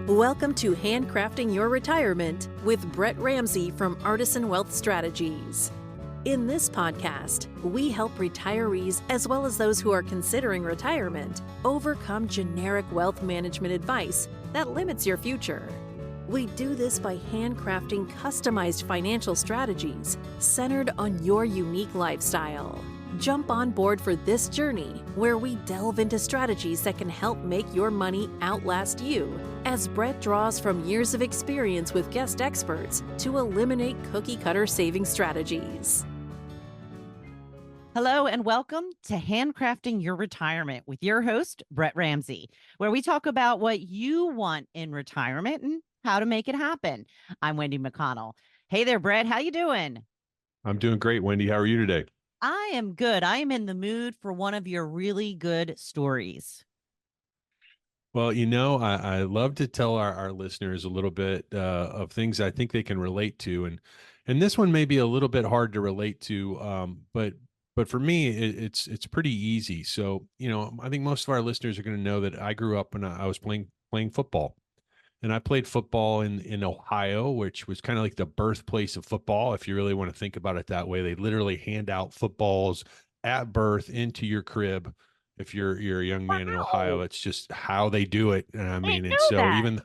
Welcome to Handcrafting Your Retirement with Brett Ramsey from Artisan Wealth Strategies. In this podcast, we help retirees as well as those who are considering retirement overcome generic wealth management advice that limits your future. We do this by handcrafting customized financial strategies centered on your unique lifestyle. Jump on board for this journey where we delve into strategies that can help make your money outlast you, as Brett draws from years of experience with guest experts to eliminate cookie-cutter saving strategies. Hello and welcome to Handcrafting Your Retirement with your host, Brett Ramsey, where we talk about what you want in retirement and how to make it happen. I'm Wendy McConnell. Hey there, Brett. How you doing? I'm doing great, Wendy. How are you today? I am good. I am in the mood for one of your really good stories. Well, I love to tell our listeners a little bit of things I think they can relate to, and this one may be a little bit hard to relate to, but for me, it's pretty easy. So, I think most of our listeners are going to know that I grew up when I was playing football. And I played football in Ohio, which was kind of like the birthplace of football. If you really want to think about it that way, they literally hand out footballs at birth into your crib. If you're a young man in Ohio, it's just how they do it. And I mean, and so that.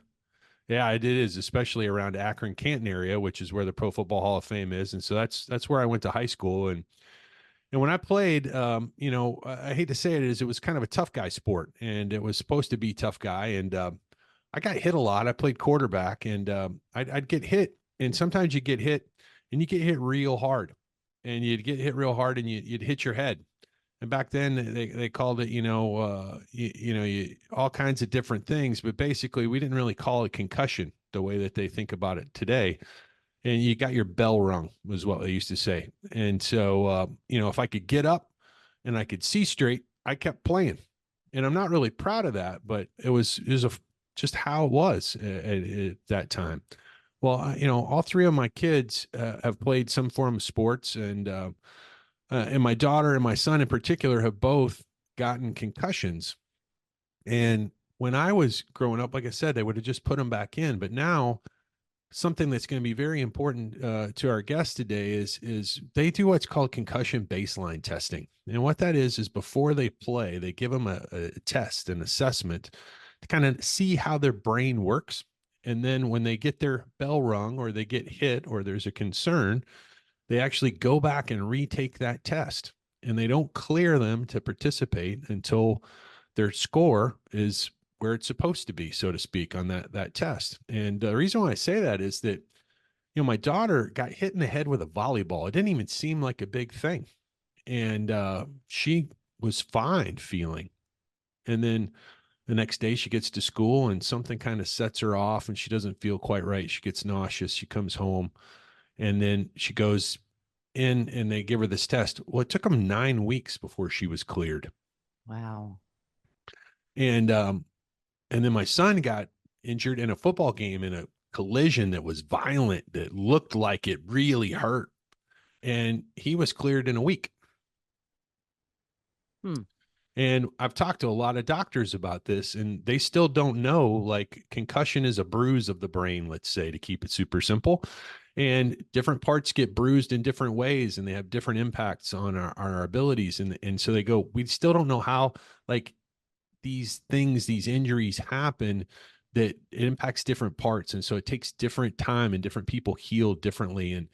yeah, it is, especially around Akron, Canton area, which is where the Pro Football Hall of Fame is. And so that's where I went to high school. And when I played, I hate to say it was kind of a tough guy sport, and it was supposed to be tough guy. And I got hit a lot. I played quarterback, and I'd get hit, and sometimes you get hit, and you get hit real hard, and you'd get hit real hard, and you'd hit your head. And back then they called it, all kinds of different things, but basically we didn't really call it concussion the way that they think about it today. And you got your bell rung was what they used to say. And so, if I could get up and I could see straight, I kept playing. And I'm not really proud of that, but it was just how it was at that time. Well, all three of my kids have played some form of sports, and my daughter and my son in particular have both gotten concussions. And when I was growing up, like I said, they would have just put them back in. But now, something that's going to be very important to our guests today is they do what's called concussion baseline testing. And what that is before they play, they give them a test, an assessment, to kind of see how their brain works. And then when they get their bell rung or they get hit or there's a concern, they actually go back and retake that test. And they don't clear them to participate until their score is where it's supposed to be, so to speak, on that test. And the reason why I say that is that, my daughter got hit in the head with a volleyball. It didn't even seem like a big thing. And she was fine feeling. And then the next day she gets to school and something kind of sets her off and she doesn't feel quite right. She gets nauseous. She comes home and then she goes in and they give her this test. Well, it took them 9 weeks before she was cleared. Wow. And then my son got injured in a football game in a collision that was violent, that looked like it really hurt. And he was cleared in a week. And I've talked to a lot of doctors about this, and they still don't know, like, concussion is a bruise of the brain, let's say, to keep it super simple. And different parts get bruised in different ways, and they have different impacts on our abilities. And so they go, we still don't know how, like, these injuries happen, that it impacts different parts. And so it takes different time and different people heal differently.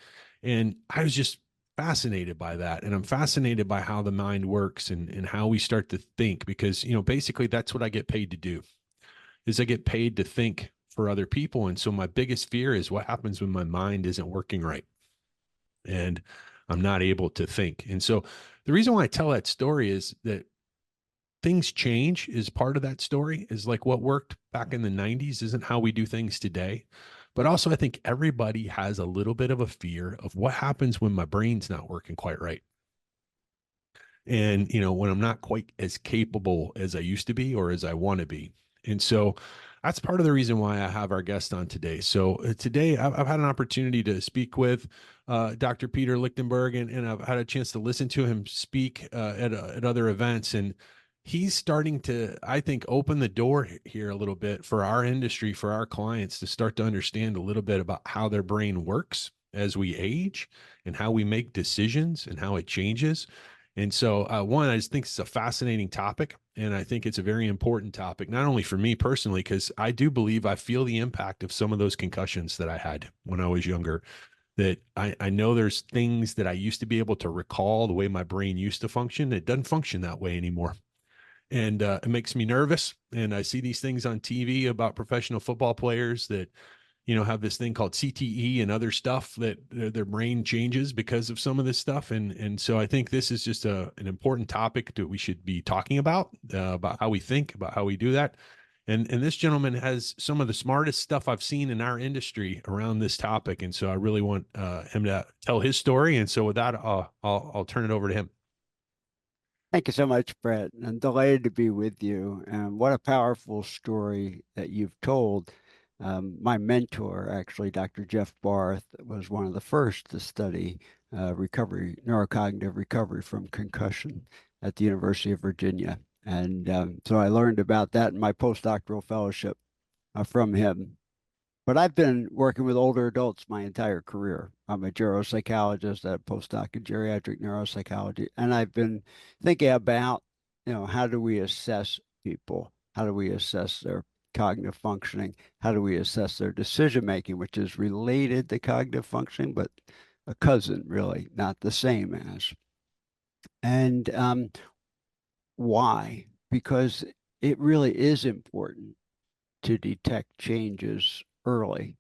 And I was just fascinated by that. And I'm fascinated by how the mind works and how we start to think, because, basically that's what I get paid to do, is I get paid to think for other people. And so my biggest fear is what happens when my mind isn't working right and I'm not able to think. And so the reason why I tell that story is that things change is part of that story. Is like what worked back in the 90s isn't how we do things today. But also I think everybody has a little bit of a fear of what happens when my brain's not working quite right. And, when I'm not quite as capable as I used to be or as I want to be. And so that's part of the reason why I have our guest on today. So today I've had an opportunity to speak with Dr. Peter Lichtenberg, and I've had a chance to listen to him speak at other events. And he's starting to, I think, open the door here a little bit for our industry, for our clients to start to understand a little bit about how their brain works as we age and how we make decisions and how it changes. And so, one, I just think it's a fascinating topic. And I think it's a very important topic, not only for me personally, because I do believe I feel the impact of some of those concussions that I had when I was younger. That I know there's things that I used to be able to recall the way my brain used to function. It doesn't function that way anymore, and it makes me nervous. And I see these things on TV about professional football players that, have this thing called CTE and other stuff that their brain changes because of some of this stuff. And so I think this is just an important topic that we should be talking about how we think, about how we do that. And this gentleman has some of the smartest stuff I've seen in our industry around this topic. And so I really want him to tell his story. And so with that, I'll turn it over to him. Thank you so much, Brett. I'm delighted to be with you. And what a powerful story that you've told. My mentor, actually, Dr. Jeff Barth, was one of the first to study neurocognitive recovery from concussion at the University of Virginia. And so I learned about that in my postdoctoral fellowship from him. But I've been working with older adults my entire career. I'm a neuropsychologist at a postdoc in geriatric neuropsychology, and I've been thinking about, how do we assess people? How do we assess their cognitive functioning? How do we assess their decision making, which is related to cognitive functioning, but a cousin, really, not the same as. And why? Because it really is important to detect changes early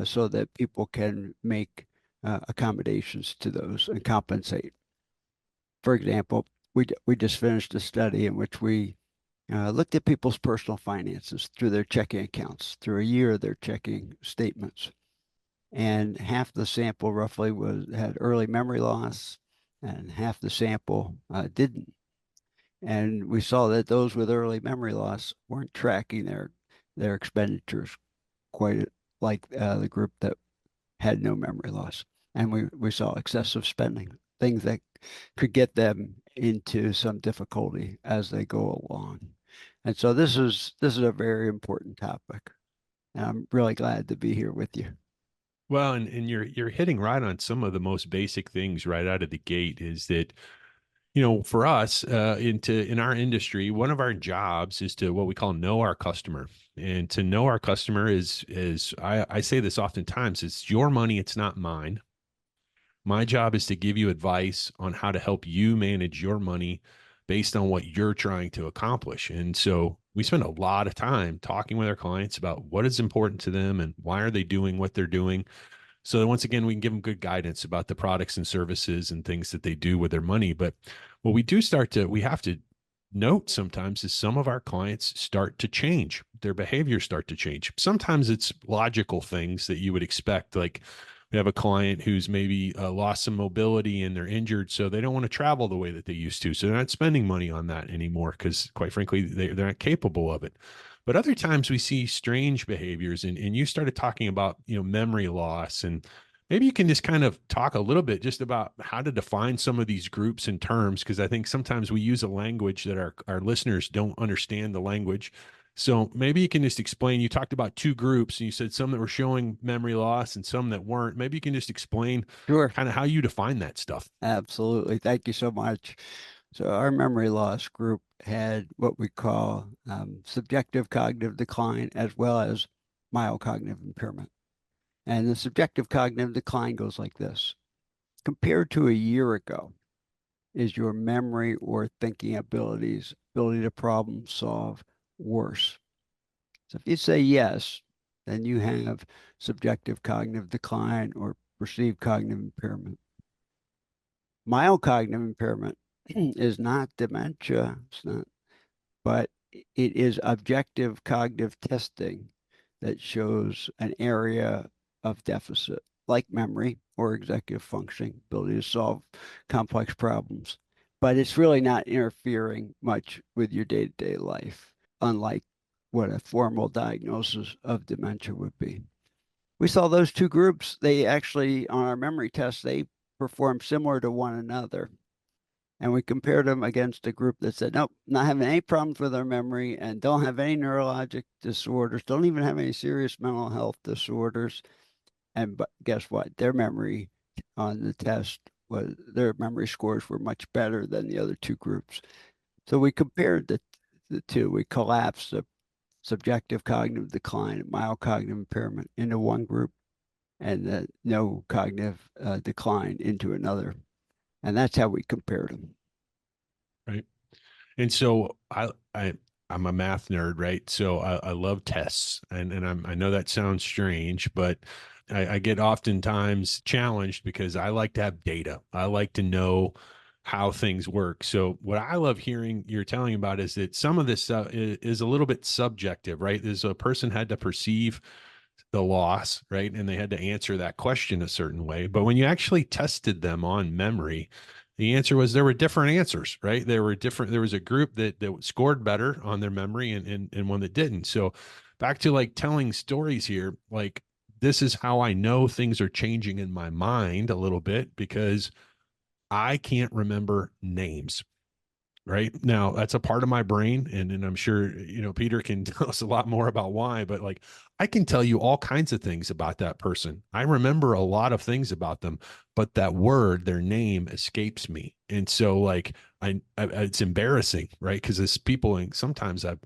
so that people can make accommodations to those and compensate. For example, we just finished a study in which we looked at people's personal finances through their checking accounts, through a year of their checking statements. And half the sample roughly had early memory loss, and half the sample didn't. And we saw that those with early memory loss weren't tracking their expenditures quite like the group that had no memory loss. And we saw excessive spending, things that could get them into some difficulty as they go along. And so this is a very important topic. And I'm really glad to be here with you. Well, and you're hitting right on some of the most basic things right out of the gate is that, for us in our industry, one of our jobs is to what we call know our customer. And to know our customer is I say this oftentimes, it's your money, it's not mine. My job is to give you advice on how to help you manage your money based on what you're trying to accomplish. And so we spend a lot of time talking with our clients about what is important to them and why are they doing what they're doing. So that once again, we can give them good guidance about the products and services and things that they do with their money. But what we have to note sometimes is some of our clients start to change. Their behaviors start to change. Sometimes it's logical things that you would expect. Like we have a client who's maybe lost some mobility and they're injured, so they don't want to travel the way that they used to. So they're not spending money on that anymore because, quite frankly, they're not capable of it. But other times we see strange behaviors, and you started talking about memory loss, and maybe you can just kind of talk a little bit just about how to define some of these groups and terms, because I think sometimes we use a language that our listeners don't understand the language. So maybe you can just explain, you talked about two groups and you said some that were showing memory loss and some that weren't. Maybe you can just explain Sure. kind of how you define that stuff. Absolutely. Thank you so much. So our memory loss group had what we call subjective cognitive decline as well as mild cognitive impairment. And the subjective cognitive decline goes like this. Compared to a year ago, is your memory or thinking ability to problem solve worse? So if you say yes, then you have subjective cognitive decline or perceived cognitive impairment. Mild cognitive impairment is not dementia, it's not, but it is objective cognitive testing that shows an area of deficit, like memory or executive functioning, ability to solve complex problems. But it's really not interfering much with your day-to-day life, unlike what a formal diagnosis of dementia would be. We saw those two groups, they actually, on our memory tests, they perform similar to one another. And we compared them against a group that said, nope, not having any problems with our memory and don't have any neurologic disorders, don't even have any serious mental health disorders. And but guess what? Their memory on the test was, their memory scores were much better than the other two groups. So we compared the two. We collapsed the subjective cognitive decline and mild cognitive impairment into one group and the no cognitive decline into another. And that's how we compared them. Right. And so I'm a math nerd, right? So I love tests, and I know that sounds strange, but I get oftentimes challenged because I like to have data. I like to know how things work. So what I love hearing you're telling about is that some of this stuff is a little bit subjective, right? There's a person had to perceive the loss, right? And they had to answer that question a certain way. But when you actually tested them on memory, the answer was there were different answers, right? There were different, there was a group that scored better on their memory and one that didn't. So back to like telling stories here, like this is how I know things are changing in my mind a little bit because I can't remember names. Right now, that's a part of my brain, and I'm sure Peter can tell us a lot more about why. But like, I can tell you all kinds of things about that person. I remember a lot of things about them, but that word, their name, escapes me. And so, like, it's embarrassing, right? Because as people, and sometimes I've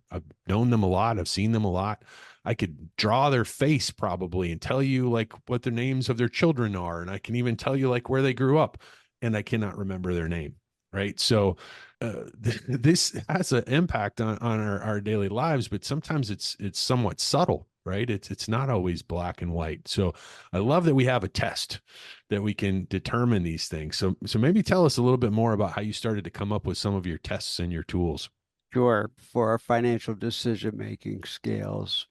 known them a lot, I've seen them a lot. I could draw their face probably and tell you like what the names of their children are, and I can even tell you like where they grew up, and I cannot remember their name, right? So this has an impact on our daily lives, but sometimes it's somewhat subtle, right? It's not always black and white. So I love that we have a test that we can determine these things. So maybe tell us a little bit more about how you started to come up with some of your tests and your tools. Sure. For our financial decision-making scales,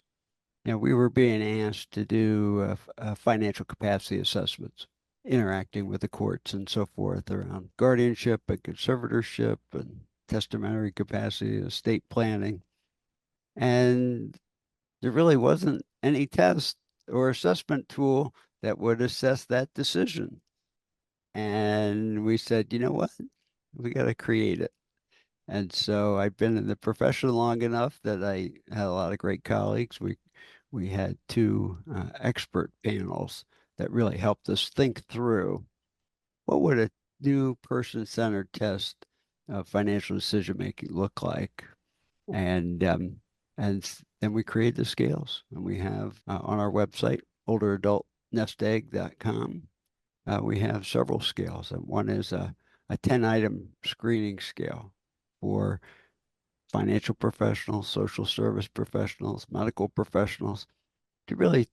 we were being asked to do financial capacity assessments, interacting with the courts and so forth around guardianship and conservatorship and testamentary capacity, estate planning. And there really wasn't any test or assessment tool that would assess that decision. And we said, you know what? We got to create it. And so I've been in the profession long enough that I had a lot of great colleagues. We had two expert panels that really helped us think through what would a new person-centered test of financial decision making look like, and then we created the scales, and we have on our website olderadultnestegg.com. We have several scales, and one is a 10-item screening scale for financial professionals, social service professionals, medical professionals to really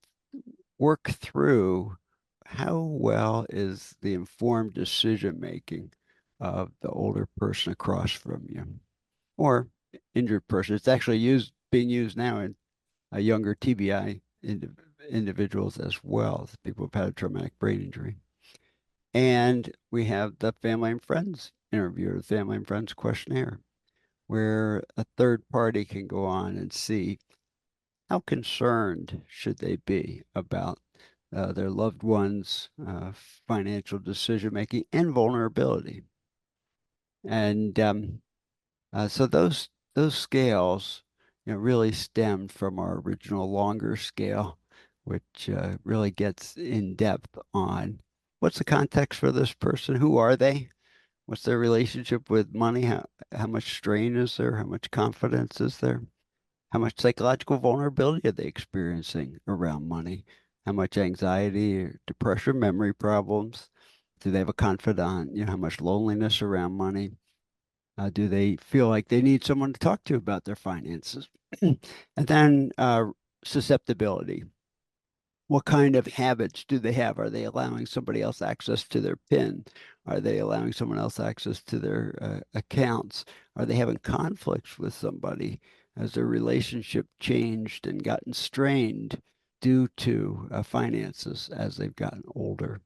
work through how well is the informed decision making of the older person across from you or injured person. It's actually being used now in younger TBI individuals as well, as people who've had a traumatic brain injury. And we have the family and friends interview, the family and friends questionnaire, where a third party can go on and see how concerned should they be about their loved ones' financial decision making and vulnerability. And so those scales, really stemmed from our original longer scale, which really gets in depth on what's the context for this person, who are they, what's their relationship with money, how much strain is there, how much confidence is there, how much psychological vulnerability are they experiencing around money, how much anxiety or depression, memory problems, do they have a confidant, how much loneliness around money. Do they feel like they need someone to talk to about their finances? And then susceptibility. What kind of habits do they have? Are they allowing somebody else access to their PIN? Are they allowing someone else access to their accounts? Are they having conflicts with somebody? Has their relationship changed and gotten strained due to finances as they've gotten older?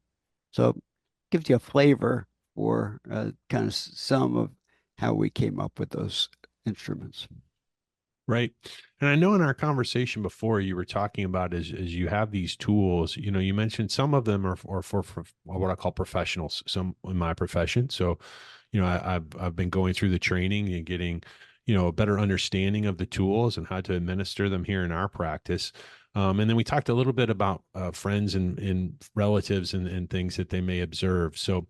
So it gives you a flavor for kind of some of how we came up with those instruments. Right. And I know in our conversation before you were talking about as you have these tools, you mentioned some of them are for what I call professionals, some in my profession. So, I've been going through the training and getting, a better understanding of the tools and how to administer them here in our practice. And then we talked a little bit about friends and relatives and things that they may observe. So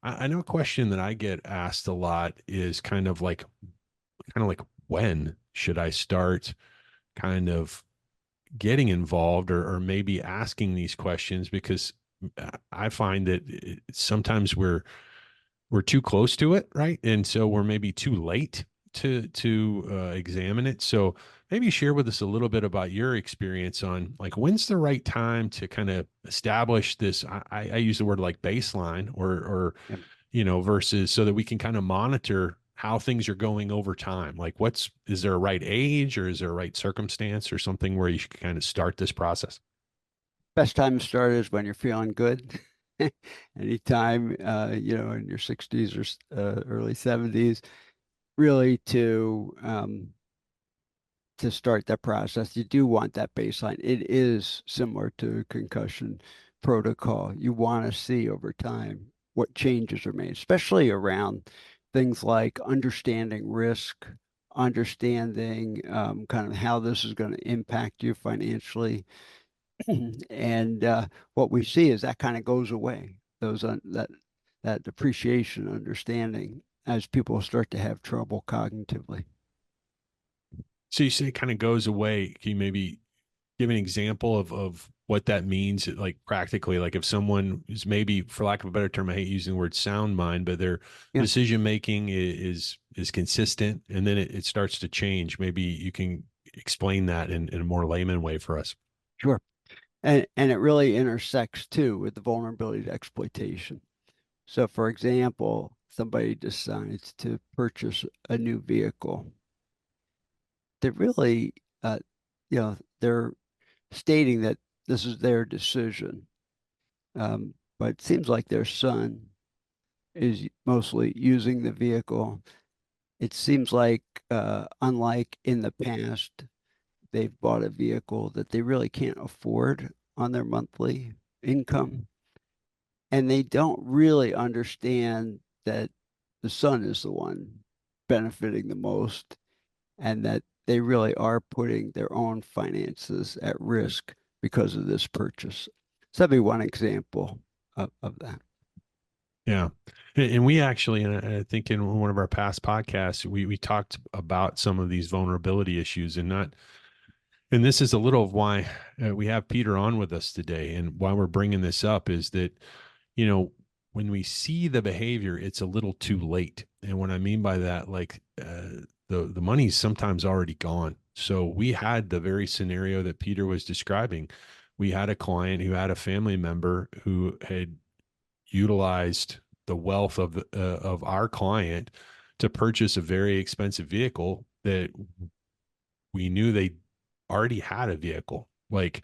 I know a question that I get asked a lot is kind of like when should I start kind of getting involved or maybe asking these questions, because I find that sometimes we're too close to it, right? And so we're maybe too late to examine it. So maybe share with us a little bit about your experience on like when's the right time to kind of establish this. I use the word like baseline or Yep. versus so that we can kind of monitor how things are going over time. Like is there a right age or is there a right circumstance or something where you should kind of start this process? Best time to start is when you're feeling good. Anytime, in your 60s or early 70s, really to start that process. You do want that baseline. It is similar to concussion protocol. You want to see over time what changes are made, especially around things like understanding risk, understanding kind of how this is going to impact you financially. And what we see is that kind of goes away. That depreciation understanding as people start to have trouble cognitively. So you say it kind of goes away. Can you maybe give an example of what that means, like practically? Like if someone is maybe, for lack of a better term, I hate using the word sound mind, but their Yeah. decision making is consistent, and then it starts to change. Maybe you can explain that in a more layman way for us. Sure. And it really intersects too with the vulnerability to exploitation. So for example, somebody decides to purchase a new vehicle. They really, they're stating that this is their decision. But it seems like their son is mostly using the vehicle. It seems like, unlike in the past, they've bought a vehicle that they really can't afford on their monthly income. And they don't really understand that the son is the one benefiting the most and that they really are putting their own finances at risk because of this purchase. So that'd be one example of that. Yeah. And we actually, and I think in one of our past podcasts, we talked about some of these vulnerability issues and this is a little of why we have Peter on with us today. And why we're bringing this up is that, when we see the behavior, it's a little too late. And what I mean by that, like the money's sometimes already gone. So we had the very scenario that Peter was describing. We had a client who had a family member who had utilized the wealth of our client to purchase a very expensive vehicle that we knew they already had a vehicle. Like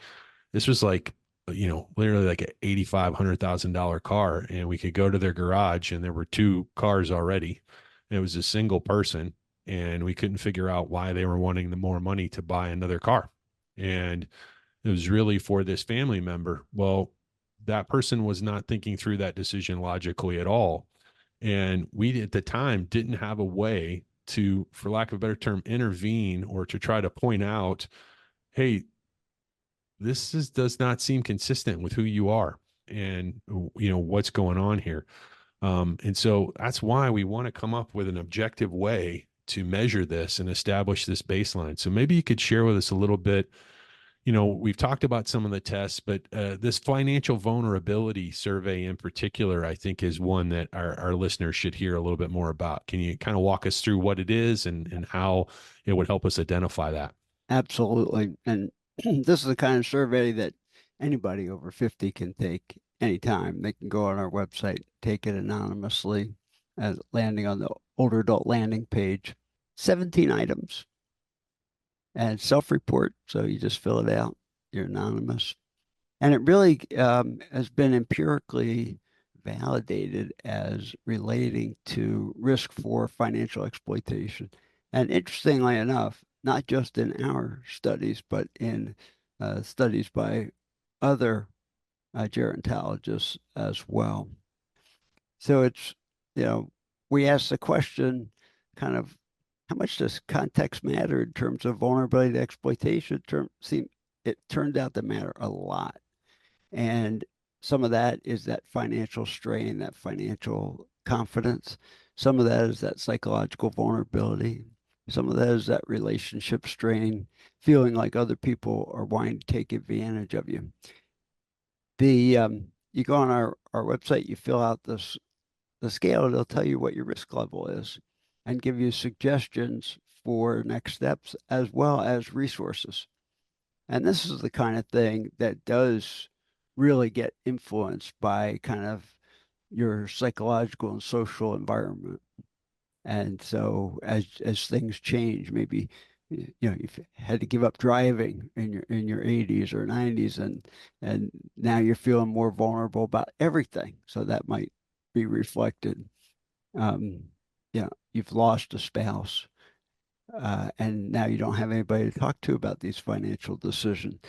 this was like, literally like an $8,500,000 car, and we could go to their garage and there were two cars already. And it was a single person, and we couldn't figure out why they were wanting the more money to buy another car. And it was really for this family member. Well, that person was not thinking through that decision logically at all. And we at the time didn't have a way to, for lack of a better term, intervene or to try to point out, hey, does not seem consistent with who you are and what's going on here. And so that's why we want to come up with an objective way to measure this and establish this baseline. So maybe you could share with us a little bit. We've talked about some of the tests, but this financial vulnerability survey in particular, I think, is one that our listeners should hear a little bit more about. Can you kind of walk us through what it is and how it would help us identify that? Absolutely. And this is the kind of survey that anybody over 50 can take anytime. They can go on our website, take it anonymously, landing on the older adult landing page. 17 items and self-report. So you just fill it out. You're anonymous. And it really has been empirically validated as relating to risk for financial exploitation. And interestingly enough, not just in our studies, but in studies by other gerontologists as well. So it's, we ask the question, kind of, how much does context matter in terms of vulnerability to exploitation? It turned out to matter a lot. And some of that is that financial strain, that financial confidence. Some of that is that psychological vulnerability. Some of that is that relationship strain, feeling like other people are wanting to take advantage of you. You go on our website, you fill out the scale, it'll tell you what your risk level is and give you suggestions for next steps as well as resources. And this is the kind of thing that does really get influenced by kind of your psychological and social environment. And so as things change, maybe you've had to give up driving in your 80s or 90s, and now you're feeling more vulnerable about everything. So that might be reflected. You've lost a spouse, and now you don't have anybody to talk to about these financial decisions.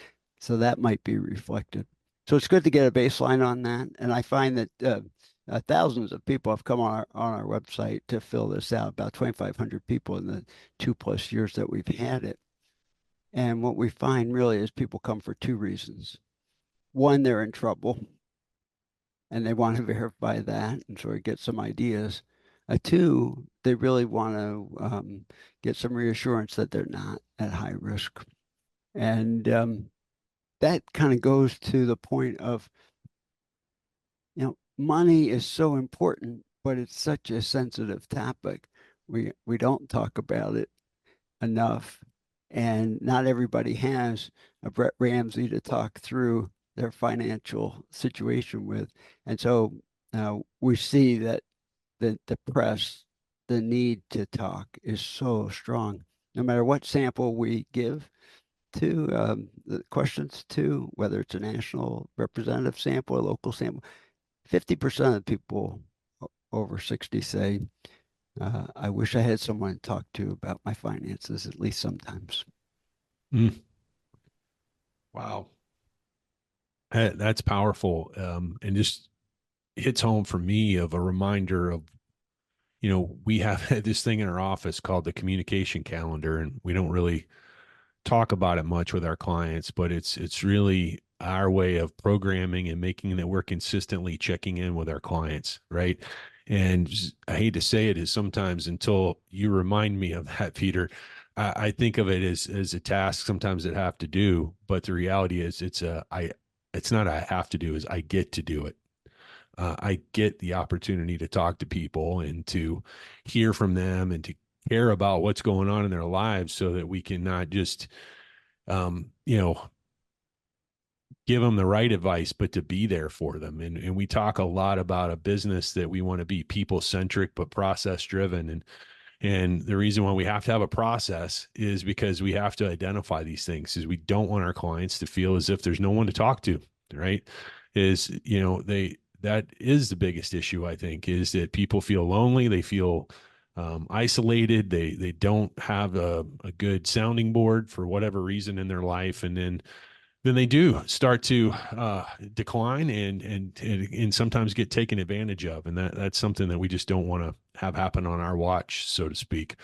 So that might be reflected. So it's good to get a baseline on that. And I find that thousands of people have come on our website to fill this out, about 2,500 people in the 2+ years that we've had it. And what we find really is people come for two reasons. One, they're in trouble and they want to verify that and sort of get some ideas. Two, they really want to get some reassurance that they're not at high risk. And that kind of goes to the point of, money is so important, but it's such a sensitive topic. We don't talk about it enough, and not everybody has a Brett Ramsey to talk through their financial situation with. And so we see that the press, the need to talk is so strong. No matter what sample we give to the questions to, whether it's a national representative sample or local sample, 50% of people over 60 say, I wish I had someone to talk to about my finances, at least sometimes. Mm. Wow. That's powerful. And just hits home for me of a reminder of, we have this thing in our office called the communication calendar, and we don't really talk about it much with our clients, but it's really our way of programming and making that we're consistently checking in with our clients, right? And I hate to say it, is sometimes until you remind me of that, Peter, I think of it as a task sometimes that I have to do, but the reality is it's not I have to do, is I get to do it. I get the opportunity to talk to people and to hear from them and to care about what's going on in their lives, so that we can not just, give them the right advice, but to be there for them. And we talk a lot about a business that we want to be people centric, but process driven. And the reason why we have to have a process is because we have to identify these things, is we don't want our clients to feel as if there's no one to talk to, right? That is the biggest issue, I think, is that people feel lonely. They feel isolated. They don't have a good sounding board for whatever reason in their life. And then they do start to decline and sometimes get taken advantage of. And that's something that we just don't want to have happen on our watch, so to speak.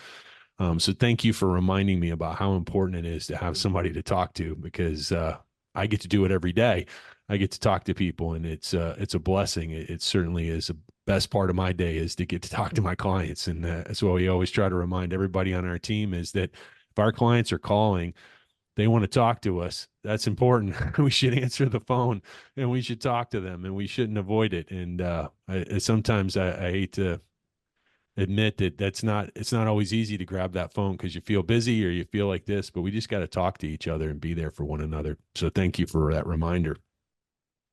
So thank you for reminding me about how important it is to have somebody to talk to, because I get to do it every day. I get to talk to people, and it's a blessing. It certainly is the best part of my day, is to get to talk to my clients. And that's what we always try to remind everybody on our team, is that if our clients are calling, they want to talk to us, that's important. We should answer the phone and we should talk to them, and we shouldn't avoid it. And sometimes I hate to admit that it's not always easy to grab that phone because you feel busy or you feel like this, but we just got to talk to each other and be there for one another. So thank you for that reminder.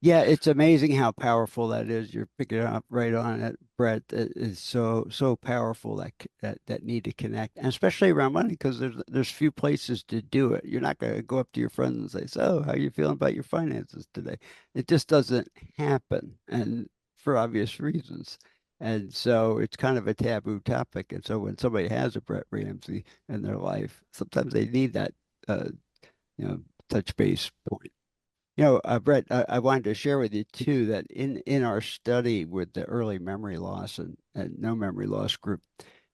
Yeah, it's amazing how powerful that is. You're picking up right on it, Brett. That is so powerful, that need to connect, and especially around money, because there's few places to do it. You're not going to go up to your friends and say, "So, how are you feeling about your finances today?" It just doesn't happen, and for obvious reasons. And so it's kind of a taboo topic. And so when somebody has a Brett Ramsey in their life, sometimes they need that, uh, touch base point. Brett, I wanted to share with you too that in our study with the early memory loss and no memory loss group,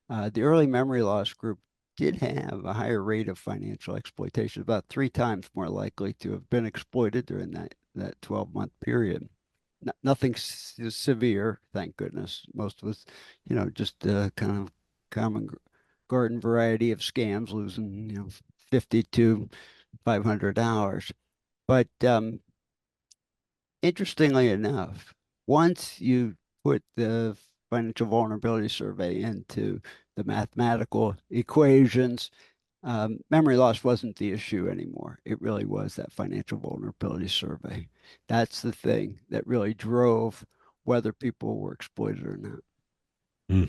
the early memory loss group did have a higher rate of financial exploitation, about 3 times more likely to have been exploited during that 12-month period. Nothing severe, thank goodness. Most of us, just kind of common garden variety of scams, losing, 50 to $500. But interestingly enough, once you put the financial vulnerability survey into the mathematical equations, memory loss wasn't the issue anymore. It really was that financial vulnerability survey. That's the thing that really drove whether people were exploited or not. Mm.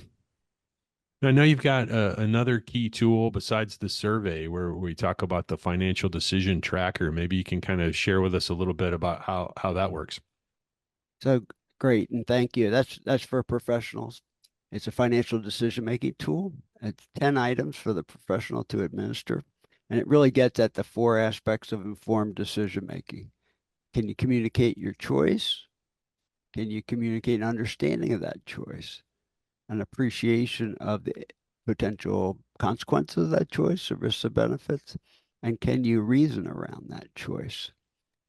I know you've got another key tool besides the survey where we talk about the financial decision tracker. Maybe you can kind of share with us a little bit about how that works. So great, and thank you. That's for professionals. It's a financial decision-making tool. It's 10 items for the professional to administer, and it really gets at the 4 aspects of informed decision-making. Can you communicate your choice? Can you communicate an understanding of that choice? An appreciation of the potential consequences of that choice, or risks or benefits? And can you reason around that choice?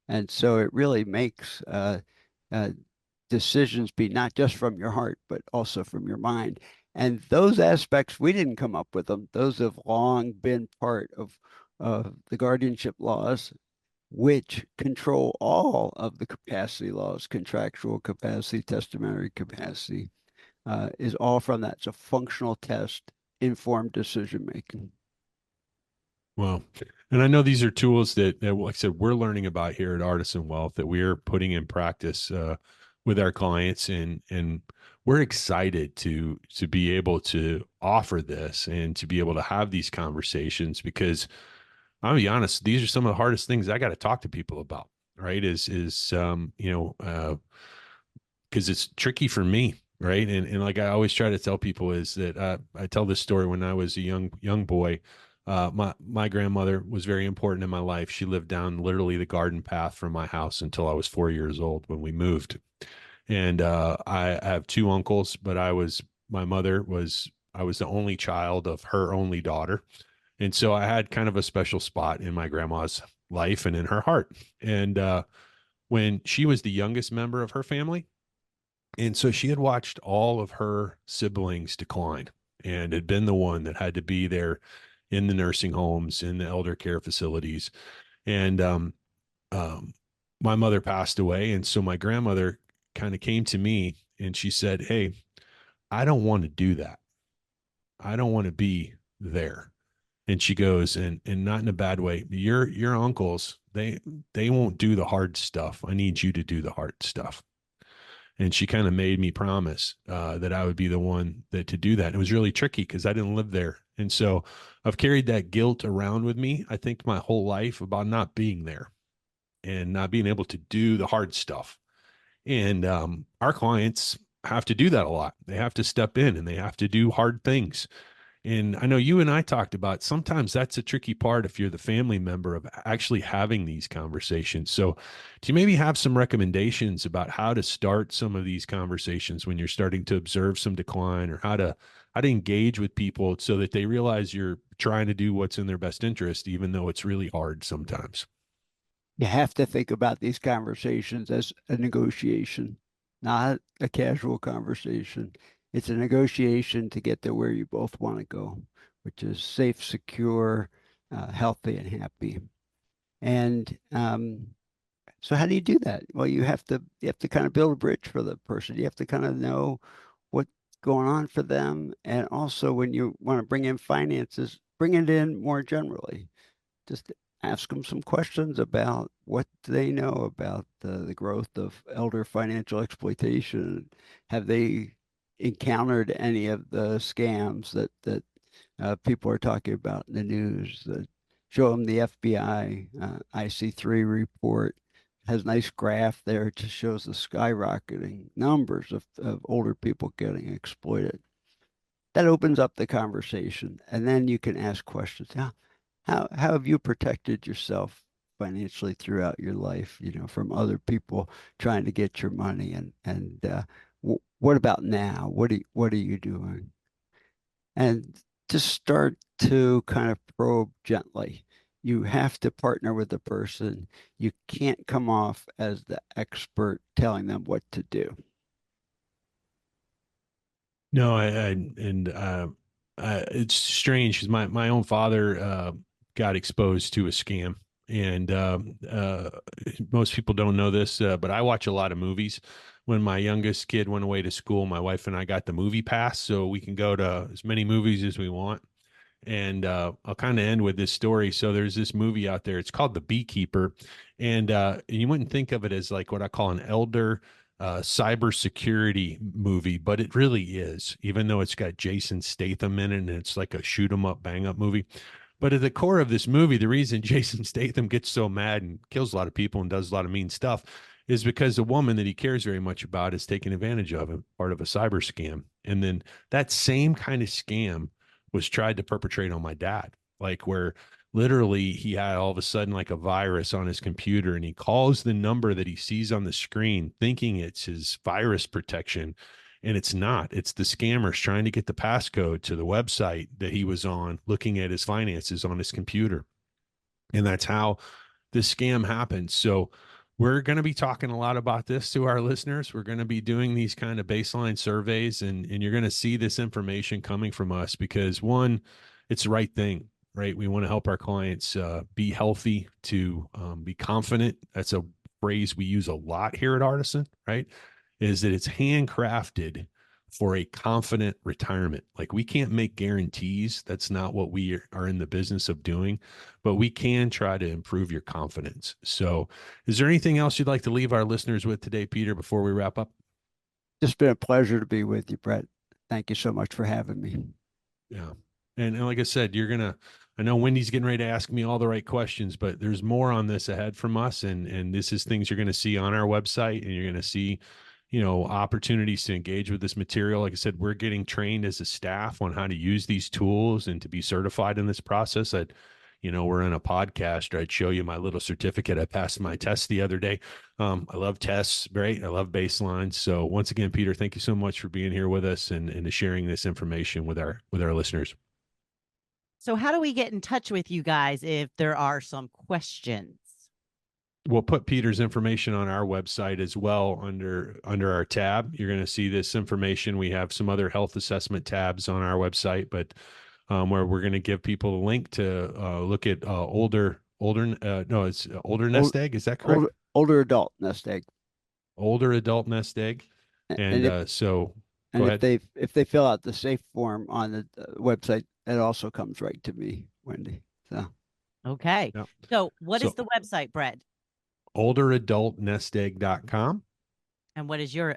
And so it really makes uh, decisions be not just from your heart, but also from your mind. And those aspects, we didn't come up with them. Those have long been part of the guardianship laws, which control all of the capacity laws, contractual capacity, testamentary capacity, is all from that. It's a functional test, informed decision making. Well, and I know these are tools that, like I said, we're learning about here at Artisan Wealth that we are putting in practice with our clients, and we're excited to be able to offer this and to be able to have these conversations because I'll be honest, these are some of the hardest things I got to talk to people about. Right? Because it's tricky for me, right? And like I always try to tell people is that I tell this story when I was a young boy. My grandmother was very important in my life. She lived down literally the garden path from my house until I was 4 years old when we moved. And I have 2 uncles, but my mother was I was the only child of her only daughter, and so I had kind of a special spot in my grandma's life and in her heart. And when she was the youngest member of her family, and so she had watched all of her siblings decline and had been the one that had to be there in the nursing homes, in the elder care facilities. And um, my mother passed away. And so my grandmother kind of came to me and she said, "Hey, I don't want to do that. I don't want to be there." And she goes, and not in a bad way, your uncles, they won't do the hard stuff. I need you to do the hard stuff. And she kind of made me promise that I would be the one that to do that. And it was really tricky because I didn't live there, and so I've carried that guilt around with me. I think my whole life about not being there and not being able to do the hard stuff. And our clients have to do that a lot. They have to step in and they have to do hard things. And I know you and I talked about sometimes that's a tricky part if you're the family member of actually having these conversations. So, do you maybe have some recommendations about how to start some of these conversations when you're starting to observe some decline, or how to engage with people so that they realize you're trying to do what's in their best interest, even though it's really hard sometimes? You have to think about these conversations as a negotiation, not a casual conversation. It's a negotiation to get to where you both want to go, which is safe, secure, healthy, and happy. And so how do you do that? Well, you have to kind of build a bridge for the person. You have to kind of know what's going on for them. And also when you want to bring in finances, bring it in more generally. Just ask them some questions about what they know about the growth of elder financial exploitation. Have they encountered any of the scams that people are talking about in the news? Show them the FBI IC3 report. Has a nice graph there. It just shows the skyrocketing numbers of older people getting exploited. That opens up the conversation, and then you can ask questions. How have you protected yourself financially throughout your life, from other people trying to get your money. And what about now? What are you doing? And just start to kind of probe gently. You have to partner with the person. You can't come off as the expert telling them what to do. No, it's strange because my own father got exposed to a scam, and most people don't know this, but I watch a lot of movies. When my youngest kid went away to school, my wife and I got the movie pass, so we can go to as many movies as we want. And I'll kind of end with this story. So there's this movie out there. It's called The Beekeeper, and you wouldn't think of it as like what I call an elder cybersecurity movie, but it really is. Even though it's got Jason Statham in it, and it's like a shoot 'em up, bang up movie. But at the core of this movie, the reason Jason Statham gets so mad and kills a lot of people and does a lot of mean stuff is because a woman that he cares very much about is taking advantage of him, part of a cyber scam. And then that same kind of scam was tried to perpetrate on my dad, like where literally he had all of a sudden like a virus on his computer, and he calls the number that he sees on the screen thinking it's his virus protection. And it's not. It's the scammers trying to get the passcode to the website that he was on, looking at his finances on his computer. And that's how this scam happened. So we're going to be talking a lot about this to our listeners. We're going to be doing these kind of baseline surveys, and you're going to see this information coming from us because, one, it's the right thing, right? We want to help our clients be healthy, to be confident. That's a phrase we use a lot here at Artisan, right? Is that it's handcrafted for a confident retirement. Like, we can't make guarantees. That's not what we are in the business of doing, but we can try to improve your confidence. So is there anything else you'd like to leave our listeners with today, Peter, before we wrap up? It's been a pleasure to be with you, Brett. Thank you so much for having me. Yeah. And like I said, I know Wendy's getting ready to ask me all the right questions, but there's more on this ahead from us. And this is things you're going to see on our website, and you're going to see, opportunities to engage with this material. Like I said, we're getting trained as a staff on how to use these tools and to be certified in this process. We're in a podcast, or I'd show you my little certificate. I passed my test the other day. I love tests, right? I love baselines. So once again, Peter, thank you so much for being here with us and sharing this information with our listeners. So how do we get in touch with you guys if there are some questions? We'll put Peter's information on our website as well under our tab. You're going to see this information. We have some other health assessment tabs on our website, but where we're going to give people a link to look at older nest egg. Is that correct? Older adult nest egg. Older adult nest egg. And go ahead. If they fill out the SAFE form on the website, it also comes right to me, Wendy. So okay. Yeah. So what is the website, Brett? olderadultnestegg.com. And what is your?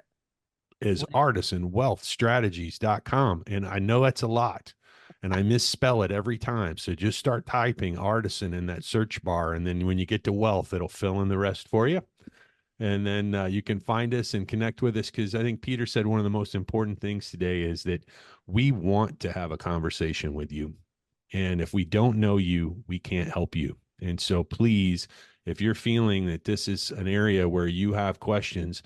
Is artisanwealthstrategies.com. And I know that's a lot, and I misspell it every time. So just start typing artisan in that search bar. And then when you get to wealth, it'll fill in the rest for you. And then you can find us and connect with us, because I think Peter said one of the most important things today is that we want to have a conversation with you. And if we don't know you, we can't help you. And so please, if you're feeling that this is an area where you have questions,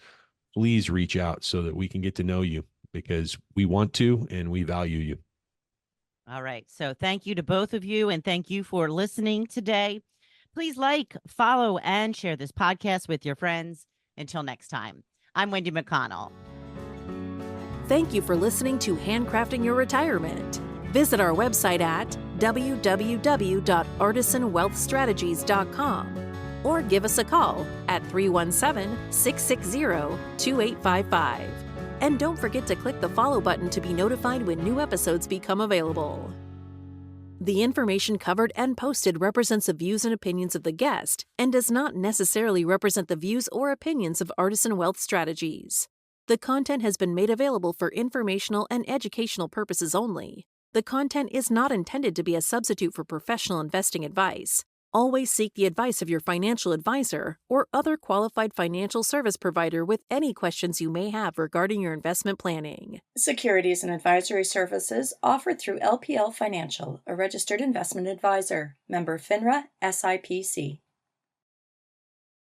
please reach out so that we can get to know you, because we want to and we value you. All right. So thank you to both of you, and thank you for listening today. Please like, follow, and share this podcast with your friends. Until next time, I'm Wendy McConnell. Thank you for listening to Handcrafting Your Retirement. Visit our website at www.artisanwealthstrategies.com or give us a call at 317-660-2855. And don't forget to click the follow button to be notified when new episodes become available. The information covered and posted represents the views and opinions of the guest and does not necessarily represent the views or opinions of Artisan Wealth Strategies. The content has been made available for informational and educational purposes only. The content is not intended to be a substitute for professional investing advice. Always seek the advice of your financial advisor or other qualified financial service provider with any questions you may have regarding your investment planning. Securities and advisory services offered through LPL Financial, a registered investment advisor. Member FINRA, SIPC.